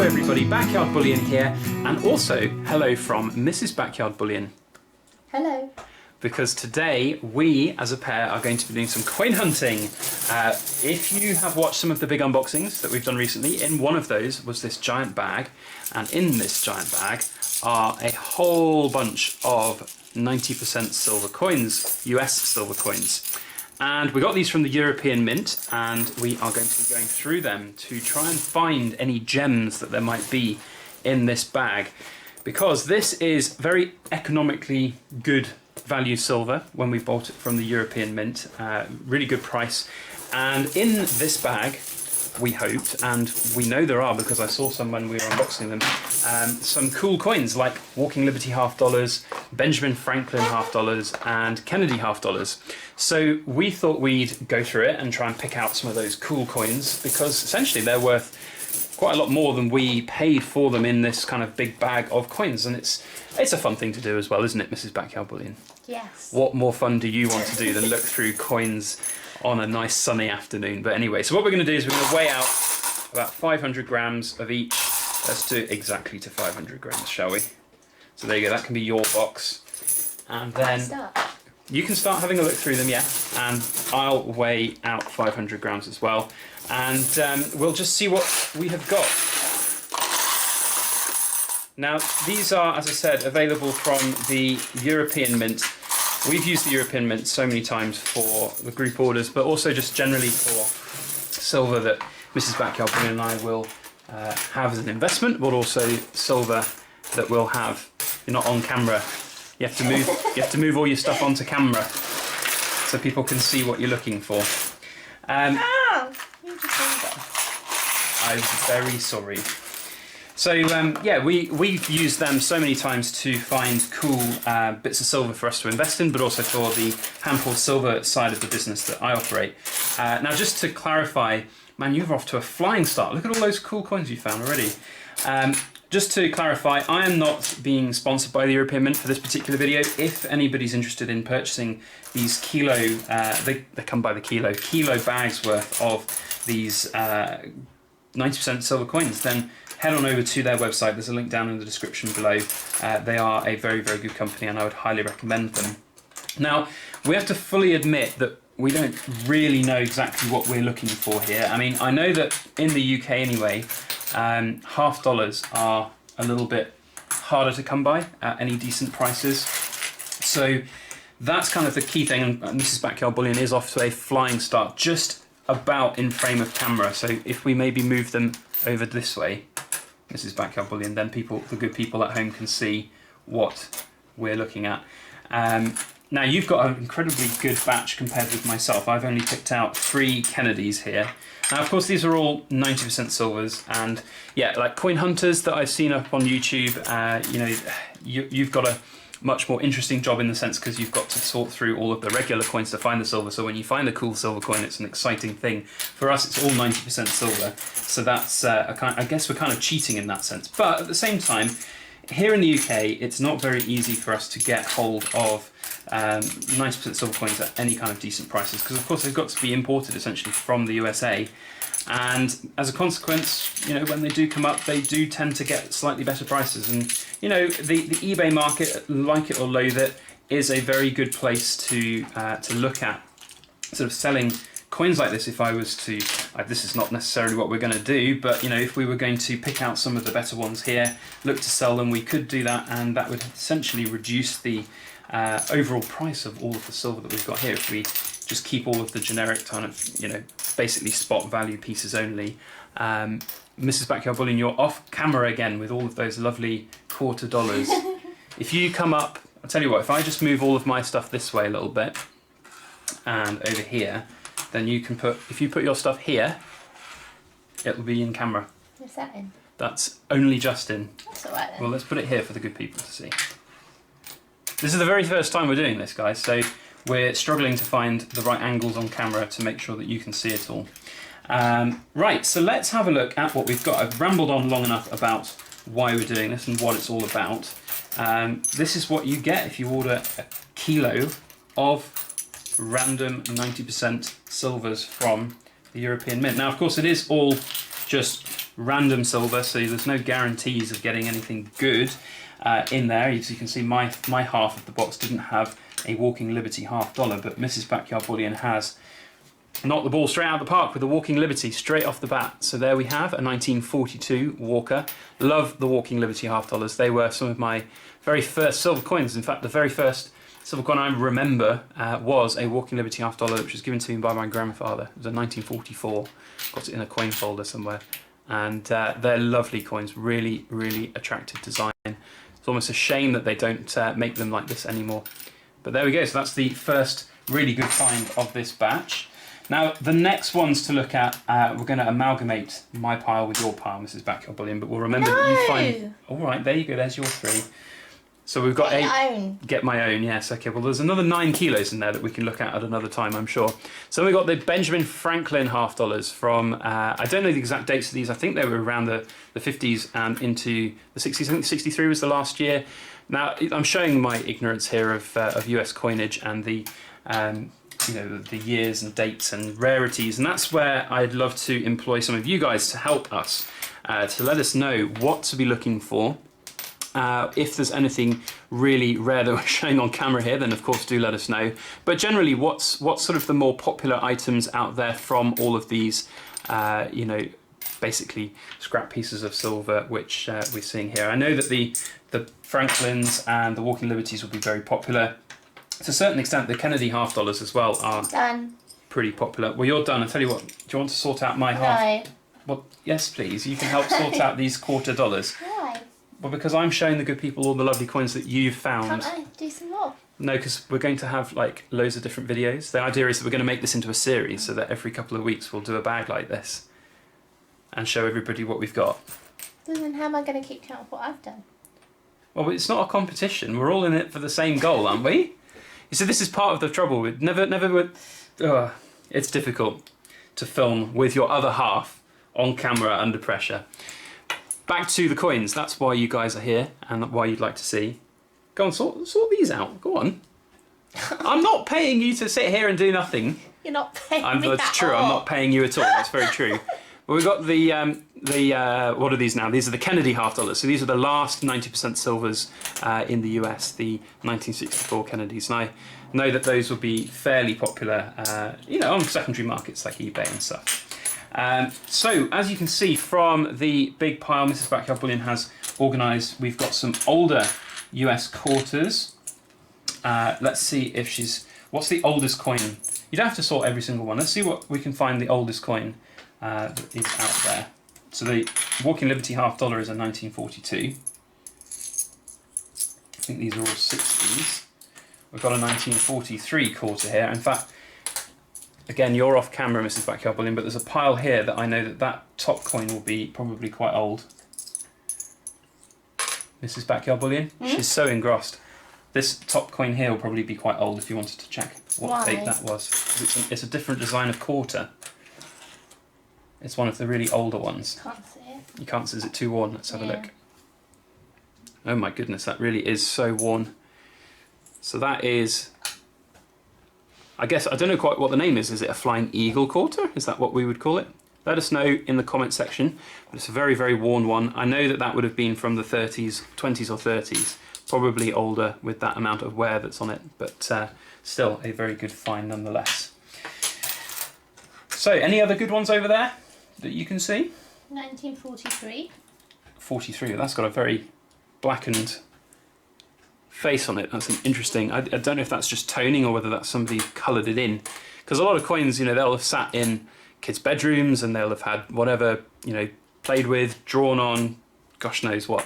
everybody, Backyard Bullion here, and also hello from Mrs. Backyard Bullion. Hello. Because today we, as a pair, are going to be doing some coin hunting. If you have watched some of the big unboxings that we've done recently, in one of those was this giant bag, and in this giant bag are a whole bunch of 90% silver coins, US silver coins. And we got these from the European Mint, and we are going to be going through them to try and find any gems that there might be in this bag. Because this is very economically good value silver when we bought it from the European Mint, really good price. And in this bag, we hoped, and we know there are because I saw some when we were unboxing them, some cool coins like Walking Liberty $half, Benjamin Franklin $half, and Kennedy $half. So we thought we'd go through it and try and pick out some of those cool coins because essentially they're worth quite a lot more than we paid for them in this kind of big bag of coins, and it's a fun thing to do as well, isn't it, Mrs. Backyard Bullion? Yes. What more fun do you want to do than look through coins on a nice sunny afternoon? But anyway, so what we're going to do is we're going to weigh out about 500 grams of each. Let's do it exactly to 500 grams, shall we? So there you go, that can be your box. And then you can start having a look through them, yeah, and I'll weigh out 500 grams as well. And we'll just see what we have got. Now, these are, as I said, available from the European Mint. We've used the European Mint so many times for the group orders, but also just generally for silver that Mrs. Backyard Bullion and I will have as an investment, but also silver that we'll have. You're not on camera. You have to move. You have to move all your stuff onto camera so people can see what you're looking for. Ow! You just did it. I'm very sorry. So yeah, we've used them so many times to find cool bits of silver for us to invest in, but also for the hand-pulled silver side of the business that I operate. Now, just to clarify, man, you're off to a flying start. Look at all those cool coins you found already. Just to clarify, I am not being sponsored by the European Mint for this particular video. If anybody's interested in purchasing these kilo, they come by the kilo bags worth of these 90% silver coins, then head on over to their website. There's a link down in the description below. They are a very, very good company and I would highly recommend them. Now, we have to fully admit that we don't really know exactly what we're looking for here. I mean, I know that in the UK anyway, half dollars are a little bit harder to come by at any decent prices. So that's kind of the key thing, and Mrs. Backyard Bullion is off to a flying start, just about in frame of camera. So if we maybe move them over this way, Mrs. Backyard Bullion, then the good people at home can see what we're looking at. Now, you've got an incredibly good batch compared with myself. I've only picked out 3 Kennedys here. Now, of course, these are all 90% silvers, and yeah, like coin hunters that I've seen up on YouTube, you know, you've got a much more interesting job in the sense because you've got to sort through all of the regular coins to find the silver. So when you find a cool silver coin, it's an exciting thing. For us, it's all 90% silver. So that's, I guess we're kind of cheating in that sense. But at the same time, here in the UK, it's not very easy for us to get hold of 90% silver coins at any kind of decent prices because, of course, they've got to be imported essentially from the USA. And as a consequence, you know, when they do come up, they do tend to get slightly better prices. And, you know, the eBay market, like it or loathe it, is a very good place to look at sort of selling coins like this. If I was to, this is not necessarily what we're going to do, but, you know, if we were going to pick out some of the better ones here, look to sell them, we could do that, and that would essentially reduce the overall price of all of the silver that we've got here if we just keep all of the generic kind of, you know, basically spot value pieces only. Mrs. Backyard Bullion, you're off camera again with all of those lovely quarter dollars. If you come up, I'll tell you what, if I just move all of my stuff this way a little bit and over here, then you can if you put your stuff here, it will be in camera. What's that in? That's only just in. That's alright then. Well, let's put it here for the good people to see. This is the very first time we're doing this, guys, so we're struggling to find the right angles on camera to make sure that you can see it all. Right, so let's have a look at what we've got. I've rambled on long enough about why we're doing this and what it's all about. This is what you get if you order a kilo of random 90% silvers from the European Mint. Now, of course, it is all just random silver, so there's no guarantees of getting anything good in there. As you can see, my half of the box didn't have a Walking Liberty $half, but Mrs. Backyard Bullion has knocked the ball straight out of the park with a Walking Liberty straight off the bat. So there we have a 1942 Walker. Love the Walking Liberty $half. They were some of my very first silver coins. In fact, the very first silver coin I remember was a Walking Liberty $half, which was given to me by my grandfather. It was a 1944. Got it in a coin folder somewhere. And they're lovely coins, really, really attractive design. It's almost a shame that they don't make them like this anymore. But there we go, so that's the first really good find of this batch. Now, the next ones to look at, we're going to amalgamate my pile with your pile, Mrs. Backyard Bullion, but we'll remember that you find... All right, there you go, there's your 3. So we've got Get my own, yes. Okay, well, there's another 9 kilos in there that we can look at another time, I'm sure. So we've got the Benjamin Franklin $half from, I don't know the exact dates of these. I think they were around the 50s and into the 60s. I think 63 was the last year. Now, I'm showing my ignorance here of US coinage and the the years and dates and rarities, and that's where I'd love to employ some of you guys to help us, to let us know what to be looking for. If there's anything really rare that we're showing on camera here, then of course do let us know. But generally, what's sort of the more popular items out there from all of these, basically scrap pieces of silver, which we're seeing here. I know that the Franklins and the Walking Liberties will be very popular. To a certain extent, the Kennedy $half as well are pretty popular. Well, you're done. I tell you what, do you want to sort out my half? Well, yes, please. You can help sort out these $quarter. Why? Well, because I'm showing the good people all the lovely coins that you've found. Can't I do some more? No, because we're going to have like loads of different videos. The idea is that we're going to make this into a series so that every couple of weeks we'll do a bag like this and show everybody what we've got. Then how am I going to keep count of what I've done? Well, it's not a competition. We're all in it for the same goal, aren't we? You see, this is part of the trouble. It's difficult to film with your other half on camera under pressure. Back to the coins. That's why you guys are here and why you'd like to see. Go on, sort these out. Go on. I'm not paying you to sit here and do nothing. You're not paying me That's at true. all. I'm not paying you at all. That's very true. Well, we've got the what are these now? These are the Kennedy $half. So these are the last 90% silvers in the US, the 1964 Kennedys. And I know that those will be fairly popular, on secondary markets like eBay and stuff. So, as you can see from the big pile Mrs. Backyard Bullion has organised, we've got some older US quarters. Let's see if what's the oldest coin? You don't have to sort every single one. Let's see what we can find the oldest coin that is out there. So the Walking Liberty $half is a 1942. I think these are all 60s. We've got a 1943 quarter here. In fact, again, you're off camera, Mrs. Backyard Bullion, but there's a pile here that I know that top coin will be probably quite old. Mrs. Backyard Bullion, she's so engrossed. This top coin here will probably be quite old if you wanted to check what date that was. It's a different design of quarter. It's one of the really older ones. Can't see it. You can't see, is it too worn? Let's have a look. Oh my goodness, that really is so worn. So that is, I guess, I don't know quite what the name is. Is it a Flying Eagle quarter? Is that what we would call it? Let us know in the comment section. But it's a very, very worn one. I know that would have been from the 30s, 20s or 30s. Probably older with that amount of wear that's on it. But still a very good find nonetheless. So, any other good ones over there that you can see? 1943. 43, that's got a very blackened face on it. That's an interesting, I don't know if that's just toning or whether that's somebody coloured it in. Because a lot of coins, they'll have sat in kids' bedrooms and they'll have had whatever, played with, drawn on, gosh knows what.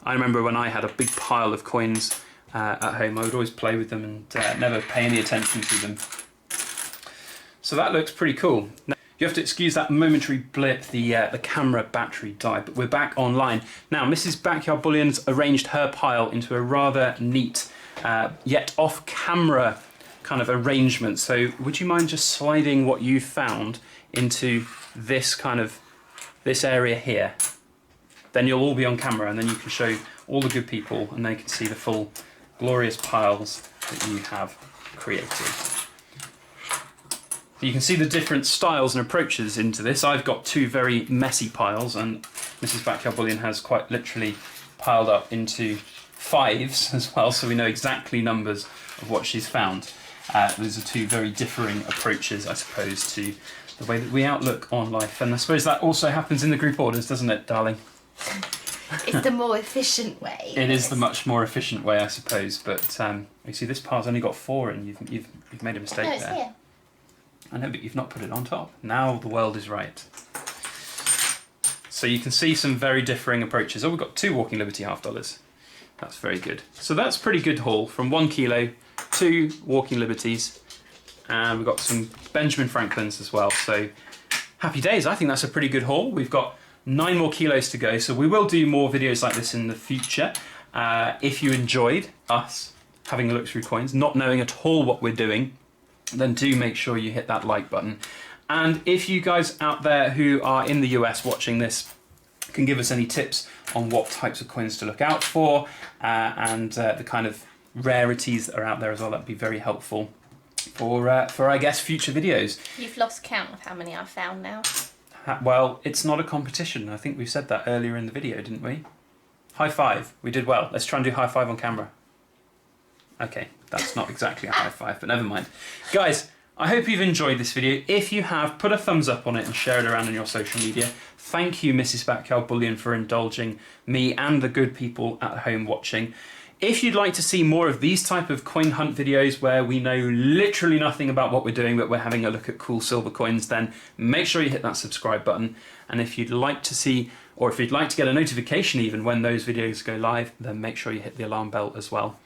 I remember when I had a big pile of coins at home, I would always play with them and never pay any attention to them. So that looks pretty cool. Now, you have to excuse that momentary blip, the camera battery died, but we're back online. Now, Mrs. Backyard Bullion's arranged her pile into a rather neat, yet off-camera kind of arrangement. So would you mind just sliding what you found into this area here? Then you'll all be on camera and then you can show all the good people and they can see the full glorious piles that you have created. But you can see the different styles and approaches into this. I've got two very messy piles, and Mrs. Backyard Bullion has quite literally piled up into 5s as well, so we know exactly numbers of what she's found. Those are two very differing approaches, I suppose, to the way that we outlook on life. And I suppose that also happens in the group orders, doesn't it, darling? It's the more efficient way. It is the much more efficient way, I suppose. But you see, this pile's only got 4 in. You've made a mistake No, it's there. here. I know, but you've not put it on top. Now the world is right. So you can see some very differing approaches. Oh, we've got 2 Walking Liberty half dollars. That's very good. So that's a pretty good haul from 1 kilo, 2 Walking Liberties, and we've got some Benjamin Franklins as well. So happy days. I think that's a pretty good haul. We've got 9 more kilos to go, so we will do more videos like this in the future. If you enjoyed us having a look through coins, not knowing at all what we're doing, then do make sure you hit that like button. And if you guys out there who are in the US watching this can give us any tips on what types of coins to look out for, and the kind of rarities that are out there as well, that'd be very helpful for I guess future videos. You've lost count of how many I've found now. Well, it's not a competition. I think we said that earlier in the video, didn't we? High five. We did well. Let's try and do high five on camera. Okay, that's not exactly a high five, but never mind. Guys, I hope you've enjoyed this video. If you have, put a thumbs up on it and share it around on your social media. Thank you, Mrs. Backyard Bullion, for indulging me and the good people at home watching. If you'd like to see more of these type of coin hunt videos where we know literally nothing about what we're doing, but we're having a look at cool silver coins, then make sure you hit that subscribe button. And if you'd like to see, or if you'd like to get a notification even when those videos go live, then make sure you hit the alarm bell as well.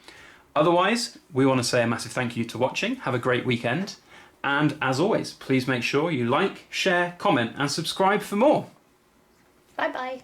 Otherwise, we want to say a massive thank you to watching. Have a great weekend. And as always, please make sure you like, share, comment, and subscribe for more. Bye-bye.